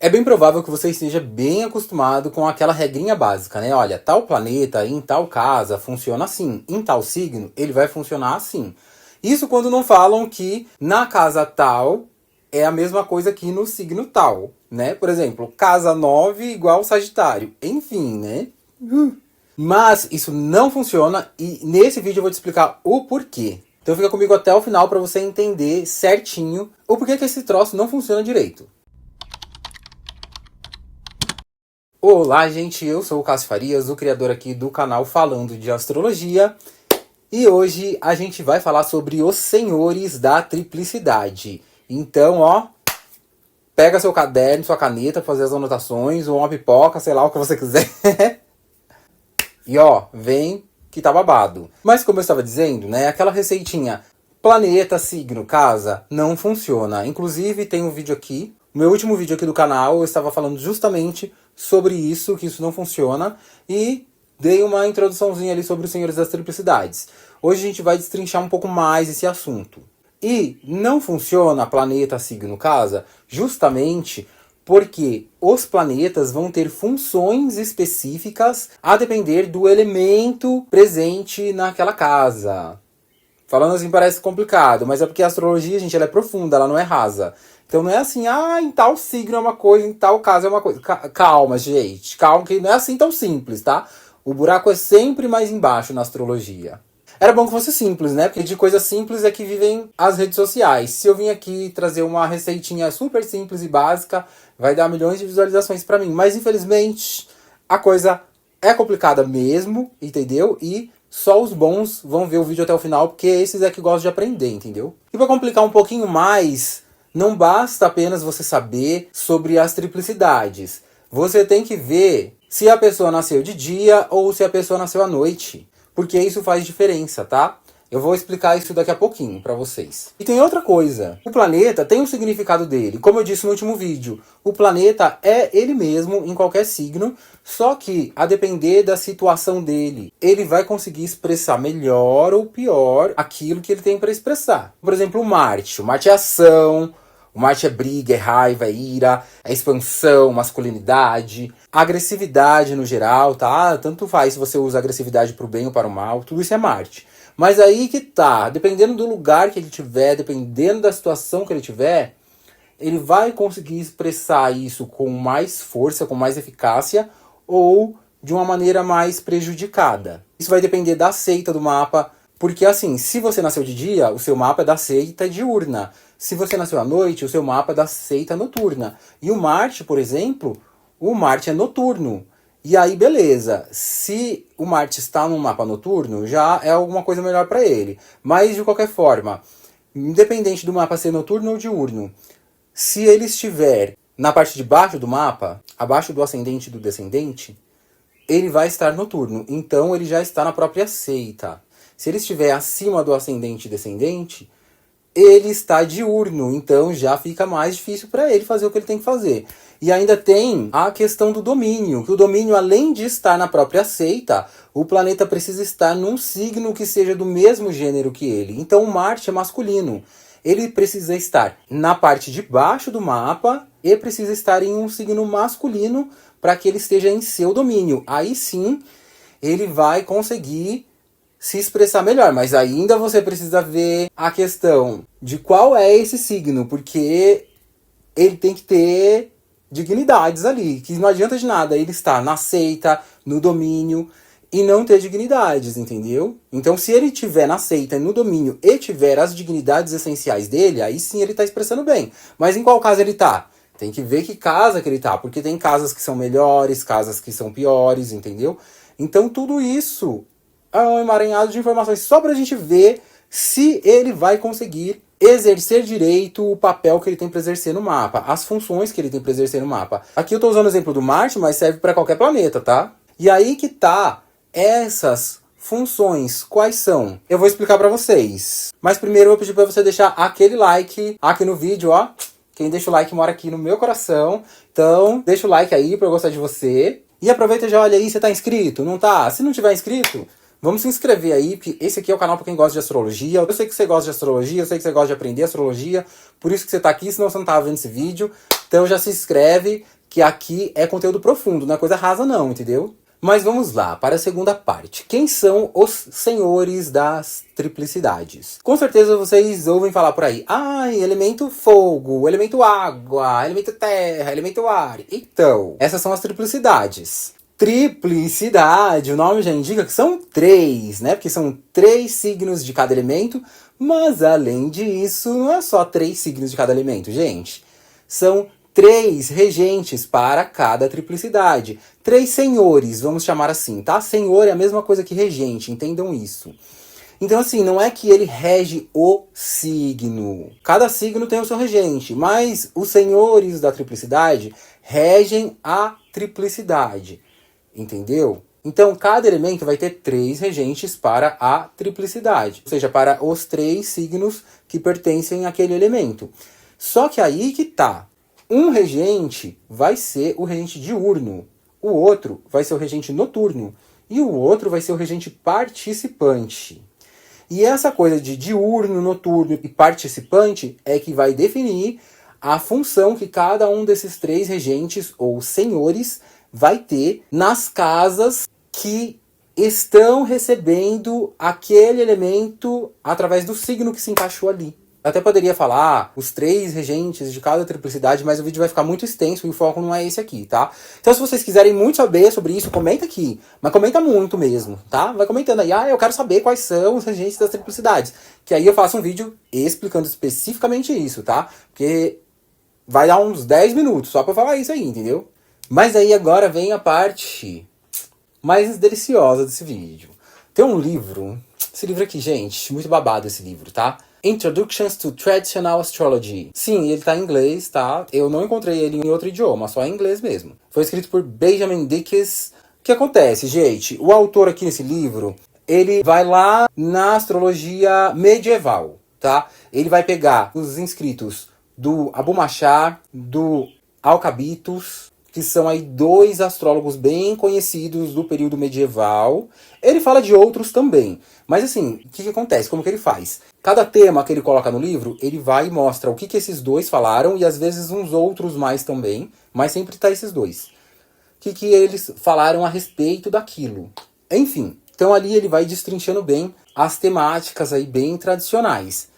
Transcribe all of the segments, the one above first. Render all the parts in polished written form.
É bem provável que você esteja bem acostumado com aquela regrinha básica, né? Olha, tal planeta em tal casa funciona assim, em tal signo ele vai funcionar assim. Isso quando não falam que na casa tal é a mesma coisa que no signo tal, né? Por exemplo, casa 9 igual Sagitário. Enfim, né? Mas isso não funciona e nesse vídeo eu vou te explicar o porquê. Então fica comigo até o final para você entender certinho o porquê que esse troço não funciona direito. Olá, gente, eu sou o Cássio Farias, o criador aqui do canal Falando de Astrologia. E hoje a gente vai falar sobre os senhores da triplicidade. Então, ó, pega seu caderno, sua caneta pra fazer as anotações, ou uma pipoca, sei lá o que você quiser. E ó, vem que tá babado. Mas como eu estava dizendo, né, aquela receitinha planeta, signo, casa, não funciona. Inclusive tem um vídeo aqui, no meu último vídeo aqui do canal, eu estava falando justamente sobre isso, que isso não funciona, e dei uma introduçãozinha ali sobre os senhores das triplicidades. Hoje a gente vai destrinchar um pouco mais esse assunto. E não funciona planeta, signo, casa, justamente porque os planetas vão ter funções específicas a depender do elemento presente naquela casa. Falando assim parece complicado, mas é porque a astrologia, gente, ela é profunda, ela não é rasa. Então não é assim, em tal signo é uma coisa, em tal casa é uma coisa. Calma, gente, calma, que não é assim tão simples, tá? O buraco é sempre mais embaixo na astrologia. Era bom que fosse simples, né? Porque de coisas simples é que vivem as redes sociais. Se eu vim aqui trazer uma receitinha super simples e básica, vai dar milhões de visualizações pra mim. Mas infelizmente a coisa é complicada mesmo, entendeu? E só os bons vão ver o vídeo até o final, porque esses é que gostam de aprender, entendeu? E pra complicar um pouquinho mais, não basta apenas você saber sobre as triplicidades. Você tem que ver se a pessoa nasceu de dia ou se a pessoa nasceu à noite. Porque isso faz diferença, tá? Eu vou explicar isso daqui a pouquinho pra vocês. E tem outra coisa. O planeta tem um significado dele. Como eu disse no último vídeo, o planeta é ele mesmo em qualquer signo, só que a depender da situação dele, ele vai conseguir expressar melhor ou pior aquilo que ele tem para expressar. Por exemplo, o Marte. O Marte é ação, o Marte é briga, é raiva, é ira, é expansão, masculinidade, agressividade no geral, tá? Tanto faz se você usa agressividade para o bem ou para o mal, tudo isso é Marte. Mas aí que tá, dependendo do lugar que ele tiver, dependendo da situação que ele tiver, ele vai conseguir expressar isso com mais força, com mais eficácia, ou de uma maneira mais prejudicada. Isso vai depender da seita do mapa, porque assim, se você nasceu de dia, o seu mapa é da seita diurna. Se você nasceu à noite, o seu mapa é da seita noturna. E o Marte, por exemplo, o Marte é noturno. E aí, beleza, se o Marte está num mapa noturno, já é alguma coisa melhor para ele. Mas, de qualquer forma, independente do mapa ser noturno ou diurno, se ele estiver na parte de baixo do mapa, abaixo do ascendente e do descendente, ele vai estar noturno. Então, ele já está na própria seita. Se ele estiver acima do ascendente e descendente, ele está diurno, então já fica mais difícil para ele fazer o que ele tem que fazer. E ainda tem a questão do domínio, que o domínio, além de estar na própria seita, o planeta precisa estar num signo que seja do mesmo gênero que ele. Então o Marte é masculino. Ele precisa estar na parte de baixo do mapa e precisa estar em um signo masculino para que ele esteja em seu domínio. Aí sim, ele vai conseguir se expressar melhor, mas ainda você precisa ver a questão de qual é esse signo, porque ele tem que ter dignidades ali, que não adianta de nada ele estar na seita, no domínio e não ter dignidades, entendeu? Então se ele tiver na seita, no domínio e tiver as dignidades essenciais dele, aí sim ele está expressando bem. Mas em qual casa ele está? Tem que ver que casa que ele está, porque tem casas que são melhores, casas que são piores, entendeu? Então tudo isso é um emaranhado de informações só pra gente ver se ele vai conseguir exercer direito o papel que ele tem para exercer no mapa, as funções que ele tem para exercer no mapa. Aqui eu tô usando o exemplo do Marte, mas serve para qualquer planeta, tá? E aí que tá, essas funções, quais são? Eu vou explicar para vocês. Mas primeiro eu vou pedir para você deixar aquele like aqui no vídeo, ó. Quem deixa o like mora aqui no meu coração. Então, deixa o like aí para eu gostar de você. E aproveita e já olha aí, você tá inscrito? Não tá? Se não tiver inscrito, Vamos se inscrever aí, porque esse aqui é o canal para quem gosta de astrologia. Eu sei que você gosta de astrologia, eu sei que você gosta de aprender astrologia, por isso que você tá aqui, senão você não tava vendo esse vídeo. Então já se inscreve, que aqui é conteúdo profundo, não é coisa rasa não, entendeu? Mas vamos lá, para a segunda parte. Quem são os senhores das triplicidades? Com certeza vocês ouvem falar por aí. Elemento fogo, elemento água, elemento terra, elemento ar. Então, essas são as triplicidades. Triplicidade, o nome já indica que são 3, né? Porque são 3 signos de cada elemento. Mas além disso, não é só 3 signos de cada elemento, gente. São 3 regentes para cada triplicidade. 3 senhores, vamos chamar assim, tá? Senhor é a mesma coisa que regente, entendam isso. Então, assim, não é que ele rege o signo. Cada signo tem o seu regente, mas os senhores da triplicidade regem a triplicidade. Entendeu? Então, cada elemento vai ter 3 regentes para a triplicidade. Ou seja, para os 3 signos que pertencem àquele elemento. Só que aí que tá. Um regente vai ser o regente diurno, o outro vai ser o regente noturno e o outro vai ser o regente participante. E essa coisa de diurno, noturno e participante é que vai definir a função que cada um desses 3 regentes ou senhores vai ter nas casas que estão recebendo aquele elemento através do signo que se encaixou ali. Eu até poderia falar os 3 regentes de cada triplicidade, mas o vídeo vai ficar muito extenso e o foco não é esse aqui, tá? Então se vocês quiserem muito saber sobre isso, comenta aqui. Mas comenta muito mesmo, tá? Vai comentando aí, eu quero saber quais são os regentes das triplicidades. Que aí eu faço um vídeo explicando especificamente isso, tá? Porque vai dar uns 10 minutos só pra falar isso aí, entendeu? Mas aí agora vem a parte mais deliciosa desse vídeo. Tem um livro, esse livro aqui, gente, muito babado esse livro, tá? Introductions to Traditional Astrology. Sim, ele tá em inglês, tá? Eu não encontrei ele em outro idioma, só em inglês mesmo. Foi escrito por Benjamin Dickes. O que acontece, gente? O autor aqui nesse livro, ele vai lá na astrologia medieval, tá? Ele vai pegar os inscritos do Abu Mashar, do Alcabitos, que são aí 2 astrólogos bem conhecidos do período medieval. Ele fala de outros também. Mas assim, o que acontece? Como que ele faz? Cada tema que ele coloca no livro, ele vai e mostra o que esses 2 falaram e às vezes uns outros mais também, mas sempre tá esses 2. O que eles falaram a respeito daquilo. Enfim, então ali ele vai destrinchando bem as temáticas aí bem tradicionais.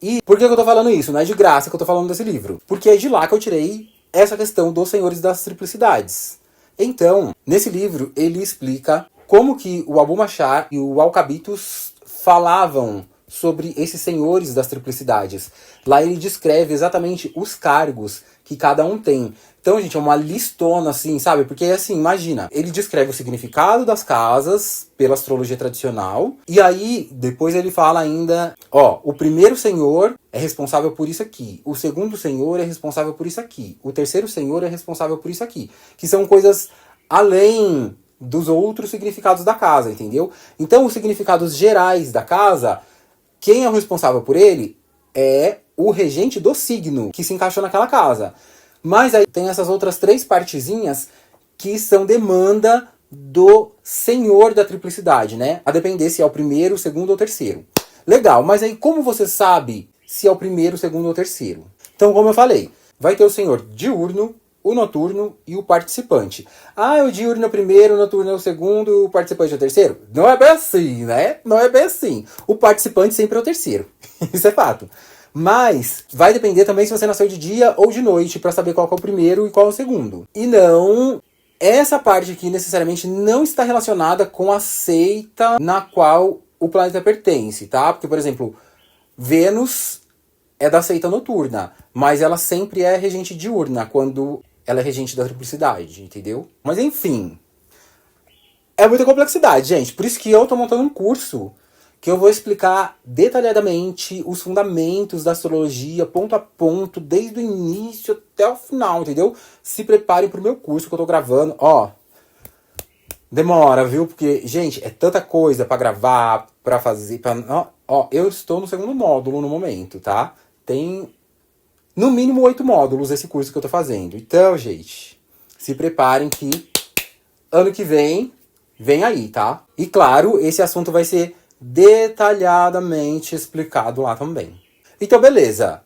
E por que eu tô falando isso? Não é de graça que eu tô falando desse livro. Porque é de lá que eu tirei essa questão dos senhores das triplicidades. Então, nesse livro, ele explica como que o Abu Mashar e o Alcabitos falavam sobre esses senhores das triplicidades. Lá ele descreve exatamente os cargos que cada um tem. Então, gente, é uma listona, assim, sabe? Porque, assim, imagina, ele descreve o significado das casas pela astrologia tradicional, e aí, depois ele fala ainda, o primeiro senhor é responsável por isso aqui, o segundo senhor é responsável por isso aqui, o terceiro senhor é responsável por isso aqui, que são coisas além dos outros significados da casa, entendeu? Então, os significados gerais da casa, quem é o responsável por ele é o regente do signo que se encaixou naquela casa. Mas aí tem essas outras 3 partezinhas que são demanda do senhor da triplicidade, né? A depender se é o primeiro, o segundo ou o terceiro. Legal, mas aí como você sabe se é o primeiro, o segundo ou o terceiro? Então, como eu falei, vai ter o senhor diurno, o noturno e o participante. O diurno é o primeiro, o noturno é o segundo, o participante é o terceiro? Não é bem assim, né? Não é bem assim. O participante sempre é o terceiro. Isso é fato. Mas vai depender também se você nasceu de dia ou de noite para saber qual que é o primeiro e qual é o segundo. E não, essa parte aqui necessariamente não está relacionada com a seita na qual o planeta pertence, tá? Porque, por exemplo, Vênus é da seita noturna, mas ela sempre é regente diurna quando ela é regente da triplicidade, entendeu? Mas enfim, é muita complexidade, gente. Por isso que eu tô montando um curso que eu vou explicar detalhadamente os fundamentos da astrologia, ponto a ponto, desde o início até o final, entendeu? Se preparem pro meu curso que eu tô gravando. Demora, viu? Porque, gente, é tanta coisa pra gravar, pra fazer, eu estou no segundo módulo no momento, tá? Tem, no mínimo, 8 módulos esse curso que eu tô fazendo. Então, gente, se preparem que ano que vem aí, tá? E claro, esse assunto vai ser detalhadamente explicado lá também. Então, beleza.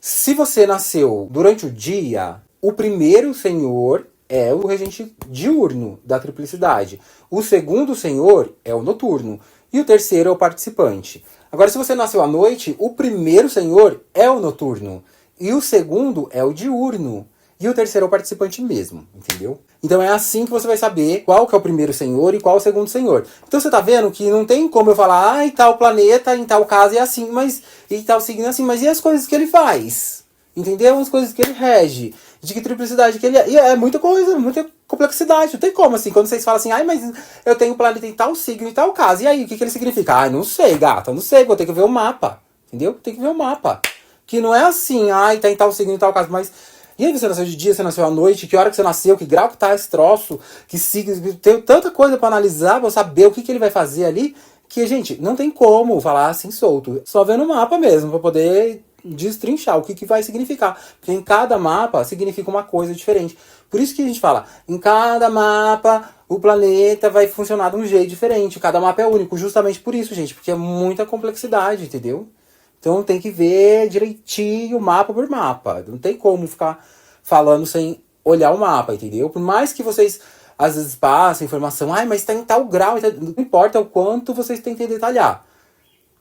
Se você nasceu durante o dia, o primeiro senhor é o regente diurno da triplicidade. O segundo senhor é o noturno. E o terceiro é o participante. Agora, se você nasceu à noite, o primeiro senhor é o noturno. E o segundo é o diurno. E o terceiro é o participante mesmo, entendeu? Então é assim que você vai saber qual que é o primeiro senhor e qual o segundo senhor. Então você tá vendo que não tem como eu falar, ah, em tal planeta, em tal casa é assim, mas em tal signo é assim, mas e as coisas que ele faz? Entendeu? As coisas que ele rege, de que triplicidade que ele é. E é muita coisa, muita complexidade. Não tem como, assim, quando vocês falam assim, ai, mas eu tenho um planeta em tal signo, em tal casa. E aí, o que ele significa? Ai, não sei, gata, não sei, vou ter que ver o mapa. Entendeu? Tem que ver o mapa. Que não é assim, ai, tá em tal signo, em tal casa, mas... E aí, você nasceu de dia, você nasceu à noite, que hora que você nasceu, que grau que tá esse troço, que signo, tem tanta coisa pra analisar, pra saber o que ele vai fazer ali, que, gente, não tem como falar assim solto. Só vendo o mapa mesmo, pra poder destrinchar o que vai significar. Porque em cada mapa significa uma coisa diferente. Por isso que a gente fala, em cada mapa o planeta vai funcionar de um jeito diferente. Cada mapa é único, justamente por isso, gente, porque é muita complexidade, entendeu? Então tem que ver direitinho mapa por mapa. Não tem como ficar falando sem olhar o mapa, entendeu? Por mais que vocês às vezes passem informação, ai, mas tá em tal grau, não importa o quanto vocês tentem detalhar.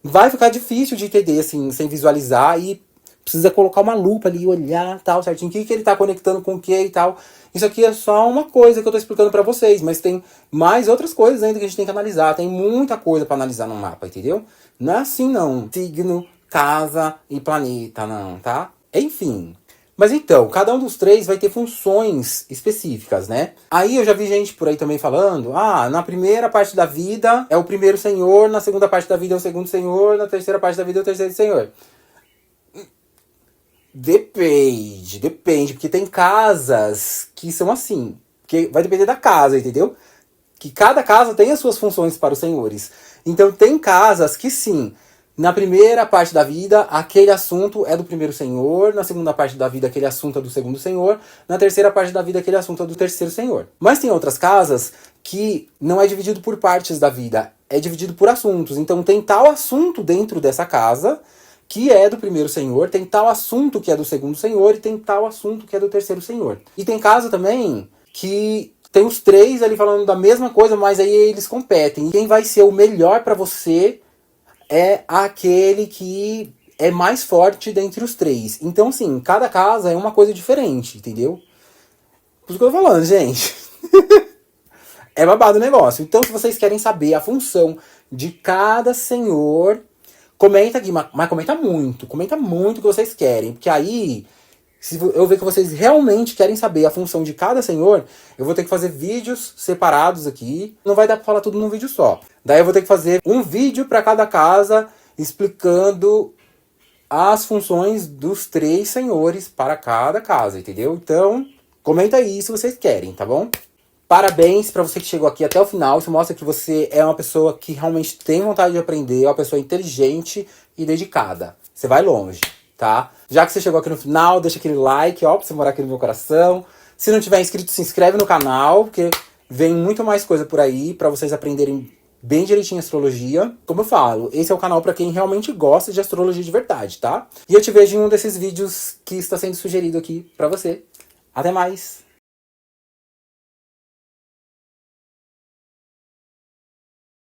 Vai ficar difícil de entender, assim, sem visualizar, e precisa colocar uma lupa ali, olhar, tal, certinho, o que ele tá conectando com o que e tal. Isso aqui é só uma coisa que eu tô explicando pra vocês, mas tem mais outras coisas ainda que a gente tem que analisar. Tem muita coisa pra analisar no mapa, entendeu? Não é assim, não. Signo, casa e planeta, não, tá? Enfim. Mas então, cada um dos três vai ter funções específicas, né? Aí eu já vi gente por aí também falando, ah, na primeira parte da vida é o primeiro senhor, na segunda parte da vida é o segundo senhor, na terceira parte da vida é o terceiro senhor. Depende, porque tem casas que são assim, que vai depender da casa, entendeu? Que cada casa tem as suas funções para os senhores. Então tem casas que sim, na primeira parte da vida, aquele assunto é do primeiro senhor. Na segunda parte da vida, aquele assunto é do segundo senhor. Na terceira parte da vida, aquele assunto é do terceiro senhor. Mas tem outras casas que não é dividido por partes da vida, é dividido por assuntos. Então tem tal assunto dentro dessa casa que é do primeiro senhor, tem tal assunto que é do segundo senhor e tem tal assunto que é do terceiro senhor. E tem casa também que tem os três ali falando da mesma coisa, mas aí eles competem. E quem vai ser o melhor pra você é aquele que é mais forte dentre os três. Então, assim, cada casa é uma coisa diferente, entendeu? Por isso que eu tô falando, gente. É babado o negócio. Então, se vocês querem saber a função de cada senhor, comenta aqui, mas comenta muito o que vocês querem. Porque aí, se eu ver que vocês realmente querem saber a função de cada senhor, eu vou ter que fazer vídeos separados aqui. Não vai dar pra falar tudo num vídeo só. Daí eu vou ter que fazer um vídeo para cada casa, explicando as funções dos três senhores para cada casa, entendeu? Então, comenta aí se vocês querem, tá bom? Parabéns para você que chegou aqui até o final. Isso mostra que você é uma pessoa que realmente tem vontade de aprender, é uma pessoa inteligente e dedicada. Você vai longe, tá? Já que você chegou aqui no final, deixa aquele like, ó, pra você morar aqui no meu coração. Se não tiver inscrito, se inscreve no canal, porque vem muito mais coisa por aí para vocês aprenderem bem direitinho astrologia. Como eu falo, esse é o canal para quem realmente gosta de astrologia de verdade, tá? E eu te vejo em um desses vídeos que está sendo sugerido aqui para você. Até mais!